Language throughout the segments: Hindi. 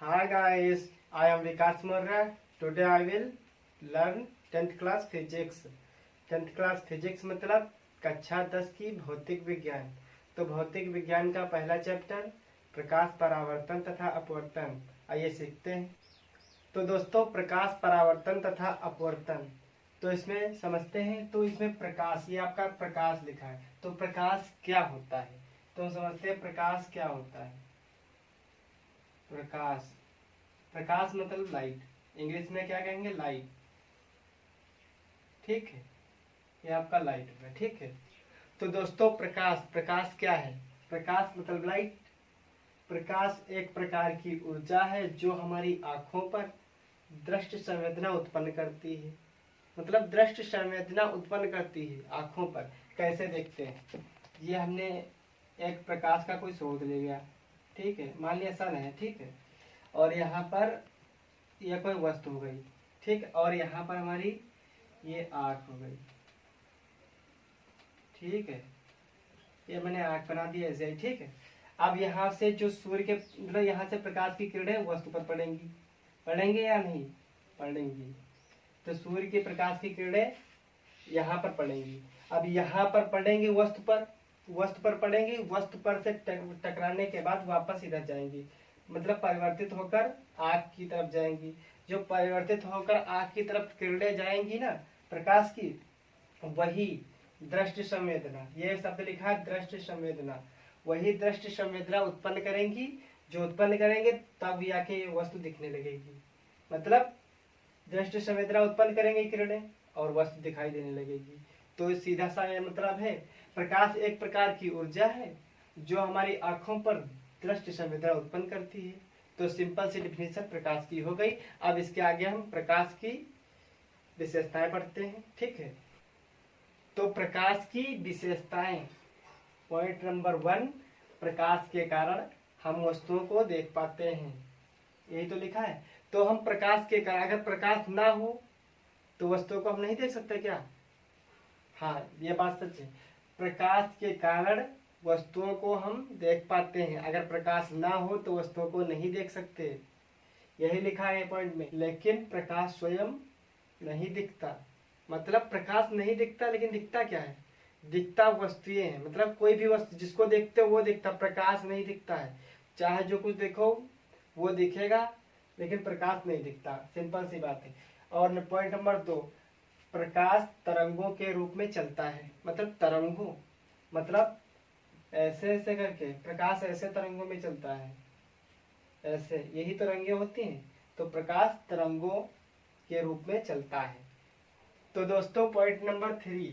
Hi guys, I am Vikas Murra. Today I will learn 10th class physics. 10th class physics मतलब कक्षा 10 की भौतिक विज्ञान। तो भौतिक विज्ञान का पहला चैप्टर प्रकाश परावर्तन तथा अपवर्तन, आइए सीखते हैं। तो दोस्तों प्रकाश परावर्तन तथा अपवर्तन, तो इसमें समझते हैं। तो इसमें प्रकाश, ये आपका प्रकाश लिखा है, तो प्रकाश क्या होता है तो समझते हैं प्रकाश क्या होता है। प्रकाश, प्रकाश मतलब लाइट, इंग्लिश में क्या कहेंगे, लाइट। ठीक है, ये आपका लाइट है। ठीक है, तो दोस्तों प्रकाश, प्रकाश क्या है? प्रकाश मतलब लाइट। प्रकाश एक प्रकार की ऊर्जा है जो हमारी आंखों पर दृष्टि संवेदना उत्पन्न करती है। मतलब दृष्टि संवेदना उत्पन्न करती है आंखों पर। कैसे देखते हैं, ये हमने एक प्रकाश का कोई स्रोत ले लिया, ठीक है, मान लिया सन है, ठीक है, और यहाँ पर यह कोई वस्तु हो गई, ठीक, और यहाँ पर हमारी ये आँख हो गई, ठीक है, ये मैंने आँख बना दी ऐसे ही। ठीक है, अब यहाँ से जो सूर्य के मतलब यहाँ से प्रकाश की किरणें वस्तु पर पड़ेंगी, पड़ेंगे या नहीं पड़ेंगी? तो सूर्य के प्रकाश की किरणें यहाँ पर पड़ेंगी। अब यहाँ पर पड़ेंगी वस्तु पर, वस्तु पर पड़ेंगी, वस्तु पर से टकराने के बाद वापस इधर जाएंगी, मतलब परिवर्तित होकर आँख की तरफ जाएंगी। जो परिवर्तित होकर आँख की तरफ किरणें जाएंगी ना प्रकाश की, वही दृष्टि संवेदना, ये शब्द लिखा है दृष्टि संवेदना, वही दृष्टि संवेदना उत्पन्न करेंगी। जो उत्पन्न करेंगे तब आके ये वस्तु दिखने लगेगी। मतलब दृष्टि संवेदना उत्पन्न करेंगे किरणें और वस्तु दिखाई देने लगेगी। तो सीधा सा ये मतलब है, प्रकाश एक प्रकार की ऊर्जा है जो हमारी आंखों पर दृष्टि संवेदना उत्पन्न करती है। तो सिंपल सी डिफिनेशन प्रकाश की हो गई। अब इसके आगे हम प्रकाश की विशेषताएं पढ़ते हैं। ठीक है, तो प्रकाश की विशेषताएं, पॉइंट नंबर 1, प्रकाश के कारण हम वस्तुओं को देख पाते हैं, यही तो लिखा है। तो हम प्रकाश के कारण, अगर प्रकाश ना हो तो वस्तुओं को हम नहीं देख सकते क्या? हाँ, ये बात सच है, प्रकाश के कारण वस्तुओं को हम देख पाते हैं, अगर प्रकाश ना हो तो वस्तुओं को नहीं देख सकते, यही लिखा है पॉइंट में। लेकिन प्रकाश स्वयं नहीं दिखता, मतलब प्रकाश नहीं दिखता, लेकिन दिखता क्या है? दिखता वस्तुएं हैं, मतलब कोई भी वस्तु जिसको देखते हो वो दिखता, प्रकाश नहीं दिखता है। चाहे जो कुछ देखो वो दिखेगा, लेकिन प्रकाश नहीं दिखता, सिंपल सी बात है। और पॉइंट नंबर 2, प्रकाश तरंगों के रूप में चलता है। मतलब तरंगों, मतलब ऐसे ऐसे करके प्रकाश ऐसे तरंगों में चलता है, ऐसे, यही तरंगे होती हैं। तो प्रकाश तरंगों के रूप में चलता है। तो दोस्तों पॉइंट नंबर 3,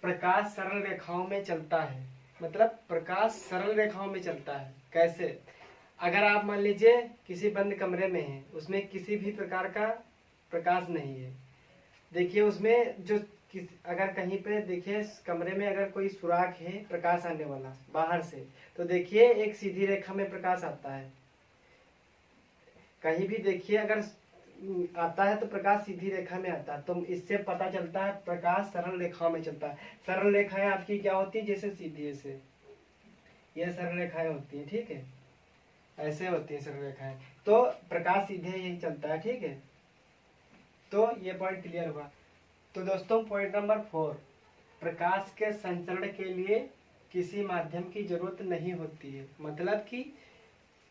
प्रकाश सरल रेखाओं में चलता है। मतलब प्रकाश सरल रेखाओं में चलता है। कैसे? अगर आप मान लीजिए किसी बंद कमरे में हैं, उसमें किसी भी प्रकार का प्रकाश नहीं है, देखिए उसमें जो अगर कहीं पे देखिए कमरे में अगर कोई सुराख है प्रकाश आने वाला बाहर से, तो देखिए एक सीधी रेखा में प्रकाश आता है। कहीं भी देखिए अगर आता है तो प्रकाश सीधी रेखा में आता है, तो इससे पता चलता है प्रकाश सरल रेखाओं में चलता है। सरल रेखाएं आपकी क्या होती है? जैसे सीधी ऐसे, ये सरल रेखाएं होती है, ठीक है, ऐसे होती है सरल रेखाएं, तो प्रकाश सीधे यही चलता है। ठीक है, तो ये पॉइंट क्लियर हुआ। तो दोस्तों पॉइंट नंबर 4, प्रकाश के संचरण के लिए किसी माध्यम की जरूरत नहीं होती है। मतलब कि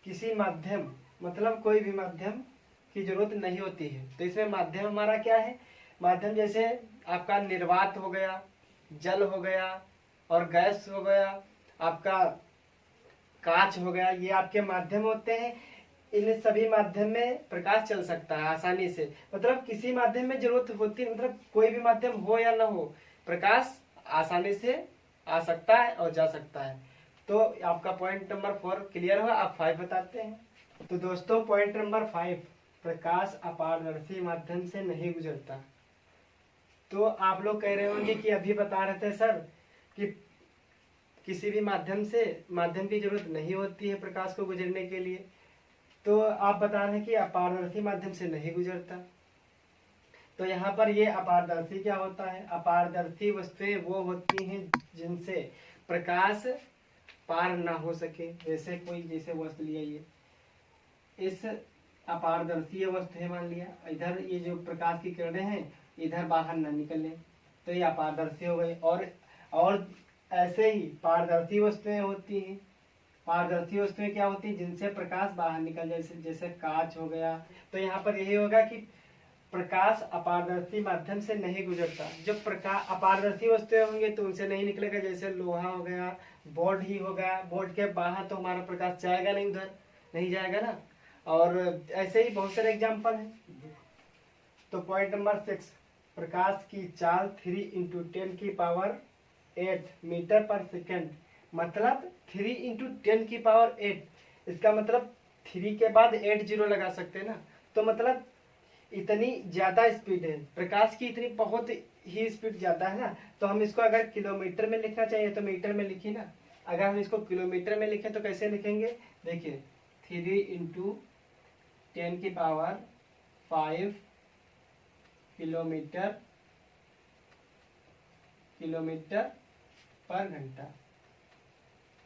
किसी माध्यम, मतलब कोई भी माध्यम की जरूरत नहीं होती है। तो इसमें माध्यम हमारा क्या है? माध्यम जैसे आपका निर्वात हो गया, जल हो गया, और गैस हो गया, आपका कांच हो गया, ये आपके माध्यम होते हैं। इन सभी माध्यम में प्रकाश चल सकता है आसानी से। मतलब किसी माध्यम में जरूरत होती है, मतलब कोई भी माध्यम हो या ना हो, प्रकाश आसानी से आ सकता है और जा सकता है। तो आपका पॉइंट नंबर 4 क्लियर हुआ। आप 5 बताते हैं। तो दोस्तों पॉइंट नंबर 5, प्रकाश अपारदर्शी माध्यम से नहीं गुजरता। तो आप लोग कह रहे होंगे कि अभी बता रहे थे सर कि किसी भी माध्यम से, माध्यम की जरूरत नहीं होती है प्रकाश को गुजरने के लिए, तो आप बता रहे हैं कि अपारदर्शी माध्यम से नहीं गुजरता। तो यहाँ पर ये अपारदर्शी क्या होता है? अपारदर्शी वस्तुएं वो होती हैं जिनसे प्रकाश पार ना हो सके। जैसे कोई, जैसे वस्तु लिया, इस अपारदर्शी वस्तु है, मान लिया इधर ये जो प्रकाश की किरणें हैं इधर बाहर न निकले, तो ये अपारदर्शी हो गई। और ऐसे ही पारदर्शी वस्तुएं होती हैं। पारदर्शी वस्तुएं क्या होती हैं? जिनसे प्रकाश बाहर निकल जाए, जैसे कांच हो गया। तो यहाँ पर यही होगा कि प्रकाश अपारदर्शी माध्यम से नहीं गुजरता। जब प्रकाश अपारदर्शी वस्तुएं होंगे तो उनसे नहीं निकलेगा, जैसे लोहा हो गया, बोर्ड ही हो गया। बोर्ड के बाहर तो हमारा प्रकाश जाएगा नहीं, उधर नहीं जाएगा ना। और ऐसे ही बहुत सारे एग्जाम्पल हैं। तो पॉइंट नंबर 6, प्रकाश की चाल 3 × 10⁸ मीटर पर सेकेंड। मतलब 3 × 10⁸। इसका मतलब 3 के बाद 8 जीरो लगा सकते हैं ना। तो मतलब इतनी ज्यादा स्पीड है प्रकाश की, इतनी बहुत ही स्पीड ज्यादा है ना। तो हम इसको अगर किलोमीटर में लिखना चाहिए तो मीटर में लिखिए ना। अगर हम इसको किलोमीटर में लिखें तो कैसे लिखेंगे? देखिए 3 × 10⁵ किलोमीटर पर घंटा।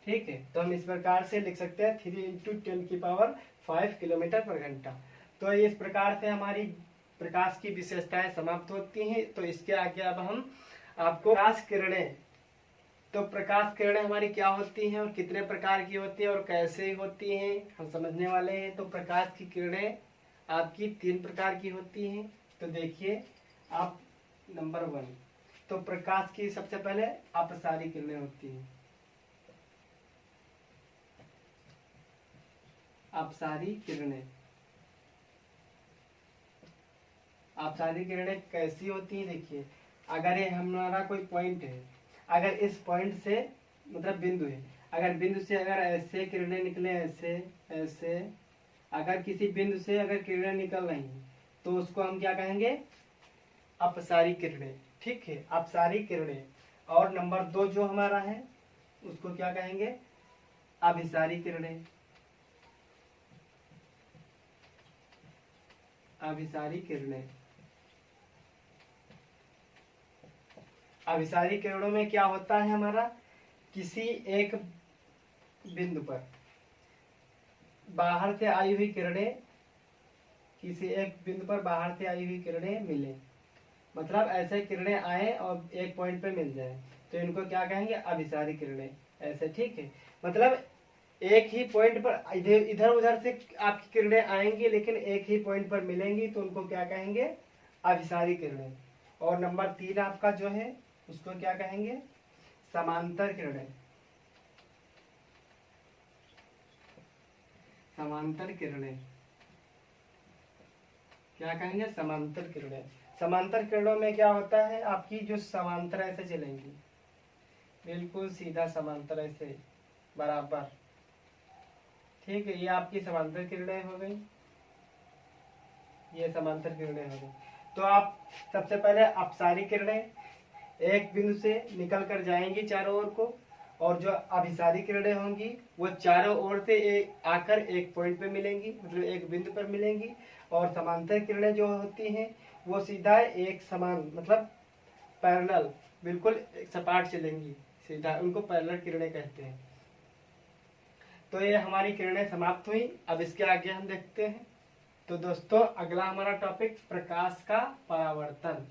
ठीक है, तो हम इस प्रकार से लिख सकते हैं 3 × 10⁵ किलोमीटर पर घंटा। तो इस प्रकार से हमारी प्रकाश की विशेषताएं समाप्त होती हैं। तो इसके आगे अब हम आपको प्रकाश किरणें, तो प्रकाश किरणें हमारी क्या होती हैं और कितने प्रकार की होती हैं और कैसे होती हैं हम समझने वाले हैं। तो प्रकाश की किरणें आपकी 3 प्रकार की होती हैं। तो देखिए आप नंबर 1, तो प्रकाश की सबसे पहले अपसारी किरणें होती हैं। अपसारी किरणें, अपसारी किरणें कैसी होती हैं? देखिए अगर ये हमारा कोई पॉइंट है, अगर इस पॉइंट से मतलब बिंदु है, अगर बिंदु से अगर ऐसे किरणें निकले, ऐसे ऐसे, अगर किसी बिंदु से अगर किरणें निकल रही हैं तो उसको हम क्या कहेंगे? अपसारी किरणें। ठीक है, अपसारी किरणें। और नंबर 2 जो हमारा है उसको क्या कहेंगे? अभिसारी किरणें। अभिसारी किरणें, अभिसारी किरणों में क्या होता है हमारा? किसी एक बिंदु पर बाहर से आई हुई किरणें, किसी एक बिंदु पर बाहर से आई हुई किरणें मिले, मतलब ऐसे किरणें आए और एक पॉइंट पे मिल जाए, तो इनको क्या कहेंगे? अभिसारी किरणें। ऐसे, ठीक है, मतलब एक ही पॉइंट पर इधर उधर से आपकी किरणें आएंगी लेकिन एक ही पॉइंट पर मिलेंगी, तो उनको क्या कहेंगे? अभिसारी किरणें। और नंबर 3 आपका जो है उसको क्या कहेंगे? समांतर किरणें। समांतर किरणें क्या कहेंगे? समांतर किरणें। समांतर किरणों में क्या होता है? आपकी जो समांतर ऐसे चलेंगी, बिल्कुल सीधा समांतर ऐसे बराबर। ठीक है, ये आपकी समांतर किरणें हो गई, ये समांतर किरणें हो गई। तो आप सबसे पहले अपसारी किरणें एक बिंदु से निकल कर जाएंगी चारों ओर को, और जो अभिसारी किरणें होंगी वो चारों ओर से आकर एक पॉइंट पे मिलेंगी, मतलब एक बिंदु पर मिलेंगी। और समांतर किरणें जो होती हैं वो सीधा एक समान, मतलब पैरेलल, बिल्कुल सपाट चलेंगी सीधा, उनको पैरेलल किरणें कहते हैं। तो ये हमारी किरणें समाप्त हुई। अब इसके आगे हम देखते हैं। तो दोस्तों अगला हमारा टॉपिक प्रकाश का परावर्तन।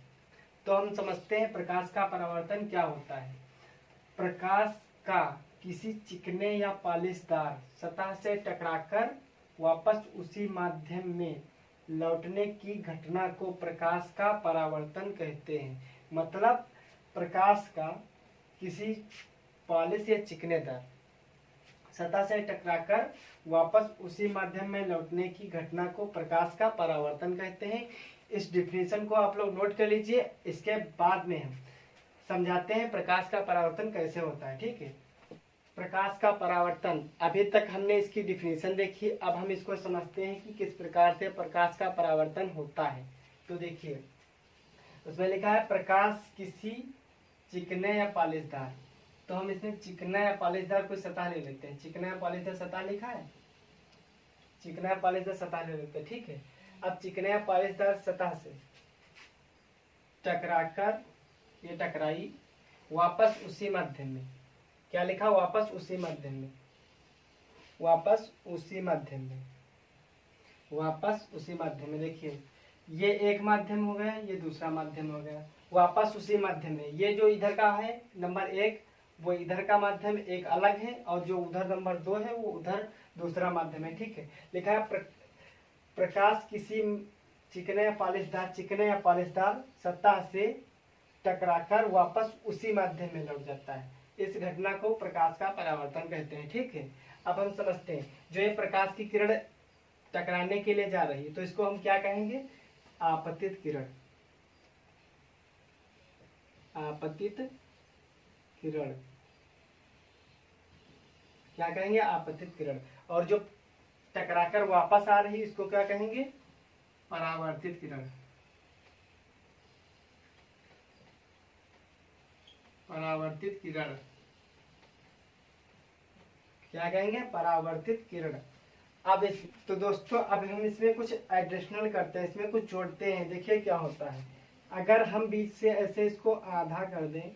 तो हम समझते हैं प्रकाश का परावर्तन क्या होता है। प्रकाश का किसी चिकने या पॉलिशदार सतह से टकराकर वापस उसी माध्यम में लौटने की घटना को प्रकाश का परावर्तन कहते हैं। मतलब प्रकाश का किसी पॉलिश या चिकनेदार सतह से टकराकर वापस उसी माध्यम में लौटने की घटना को प्रकाश का परावर्तन कहते हैं। इस डिफिनेशन को आप लोग नोट कर लीजिए। इसके बाद में हम समझाते हैं प्रकाश का परावर्तन कैसे होता है। ठीक है, प्रकाश का परावर्तन, अभी तक हमने इसकी डिफिनेशन देखी, अब हम इसको समझते हैं कि किस प्रकार से प्रकाश का परावर्तन होता है। तो देखिए उसमें लिखा है प्रकाश किसी चिकने या पॉलिशदार, तो हम इसमें चिकना या पॉलिशदार कोई सतह ले लेते हैं। चिकना या पॉलिशदार सतह लिखा है, चिकना या पॉलिशदार सतह ले लेते हैं। ठीक है, अब चिकना या पॉलिशदार सतह से टकराकर ये टकराई वापस उसी माध्यम में, क्या लिखा? वापस उसी माध्यम में, वापस उसी माध्यम में। वापस उसी माध्यम में। देखिए ये एक माध्यम हो गया, ये दूसरा माध्यम हो गया, वापस उसी माध्यम में। ये जो इधर का है नंबर 1 वो इधर का माध्यम एक अलग है, और जो उधर नंबर 2 है वो उधर दूसरा माध्यम है। ठीक है, लिखा है प्रकाश किसी चिकने या पॉलिशदार सतह से टकराकर वापस उसी माध्यम में लौट जाता है। इस घटना को प्रकाश का परावर्तन कहते हैं। ठीक है, अब हम समझते हैं, जो ये प्रकाश की किरण टकराने के लिए जा रही है तो इसको हम क्या कहेंगे? आपतित किरण। आपतित किरण क्या कहेंगे? आपतित किरण। और जो टकराकर वापस आ रही है इसको क्या कहेंगे? परावर्तित किरण। परावर्तित किरण क्या कहेंगे? परावर्तित किरण। अब तो दोस्तों अब हम इसमें कुछ एडिशनल करते हैं, इसमें कुछ जोड़ते हैं। देखिए क्या होता है, अगर हम बीच से ऐसे इसको आधा कर दें,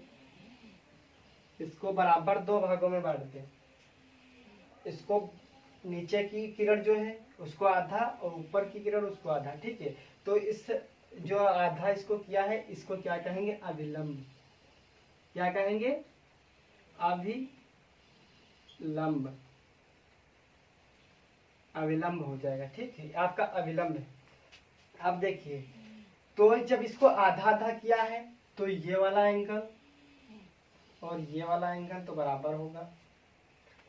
इसको बराबर 2 भागों में बांट दें, इसको नीचे की किरण जो है उसको आधा और ऊपर की किरण उसको आधा। ठीक है, तो इस जो आधा इसको किया है इसको क्या कहेंगे? अभिलंब। क्या कहेंगे? अभिलंब। अविलंब हो जाएगा। ठीक है, आपका अविलंब है। अब देखिए, तो जब इसको आधा आधा किया है तो ये वाला एंगल और ये वाला एंगल तो बराबर होगा।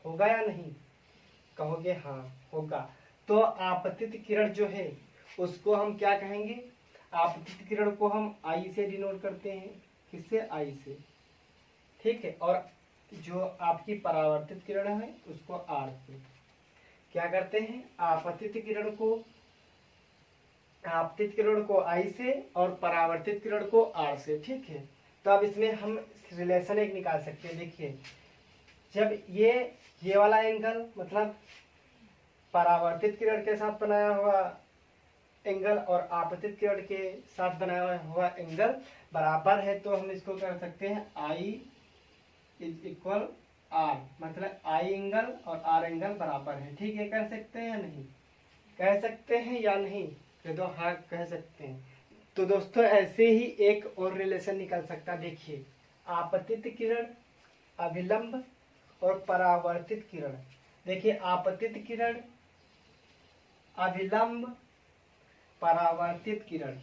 होगा या नहीं? कहोगे हाँ होगा। तो आपतित किरण जो है उसको हम क्या कहेंगे? आपतित किरण को हम आई से डिनोट करते हैं। किससे? आई से। ठीक है, और जो आपकी परावर्तित किरण है उसको आर से। क्या करते हैं? आपतित किरण को आई से और परावर्तित किरण को आर से। ठीक है, तो अब इसमें हम रिलेशन एक निकाल सकते हैं। देखिए, जब ये वाला एंगल मतलब परावर्तित किरण के साथ बनाया हुआ एंगल और आपतित किरण के साथ बनाया हुआ एंगल बराबर है तो हम इसको कर सकते हैं I इज इक्वल आर, मतलब आई एंगल और आर एंगल बराबर है। ठीक है, कह सकते हैं या नहीं? कह सकते हैं या नहीं? कह दो हाँ कह सकते हैं। तो दोस्तों ऐसे ही एक और रिलेशन निकल सकता है। देखिए, आपतित किरण, अभिलंब और परावर्तित किरण। देखिए, आपतित किरण, अभिलंब, परावर्तित किरण,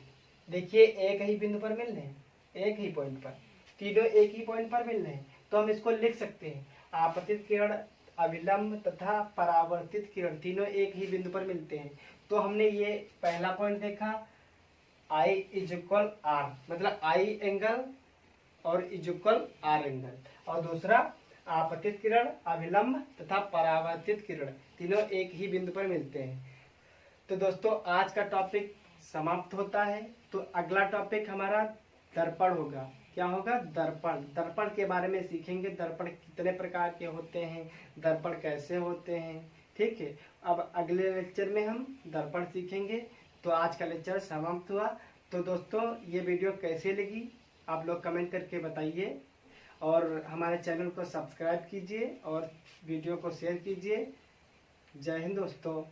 देखिए एक ही बिंदु पर मिल रहे हैं, एक ही पॉइंट पर, तीनों एक ही पॉइंट पर मिल रहे हैं। तो हम इसको लिख सकते हैं, आपतित किरण, अभिलंब तथा परावर्तित किरण तीनों एक ही बिंदु पर मिलते हैं। तो हमने ये पहला पॉइंट देखा, I इज इक्वल आर, मतलब आई एंगल और इज इक्वल आर एंगल। और दूसरा, आपतित किरण, अभिलंब तथा परावर्तित किरण तीनों एक ही बिंदु पर मिलते हैं। तो दोस्तों आज का टॉपिक समाप्त होता है। तो अगला टॉपिक हमारा दर्पण होगा। क्या होगा? दर्पण। दर्पण के बारे में सीखेंगे, दर्पण कितने प्रकार के होते हैं, दर्पण कैसे होते हैं। ठीक है, अब अगले लेक्चर में हम दर्पण सीखेंगे। तो आज का लेक्चर समाप्त हुआ। तो दोस्तों ये वीडियो कैसे लगी आप लोग कमेंट करके बताइए, और हमारे चैनल को सब्सक्राइब कीजिए और वीडियो को शेयर कीजिए। जय हिंद दोस्तों।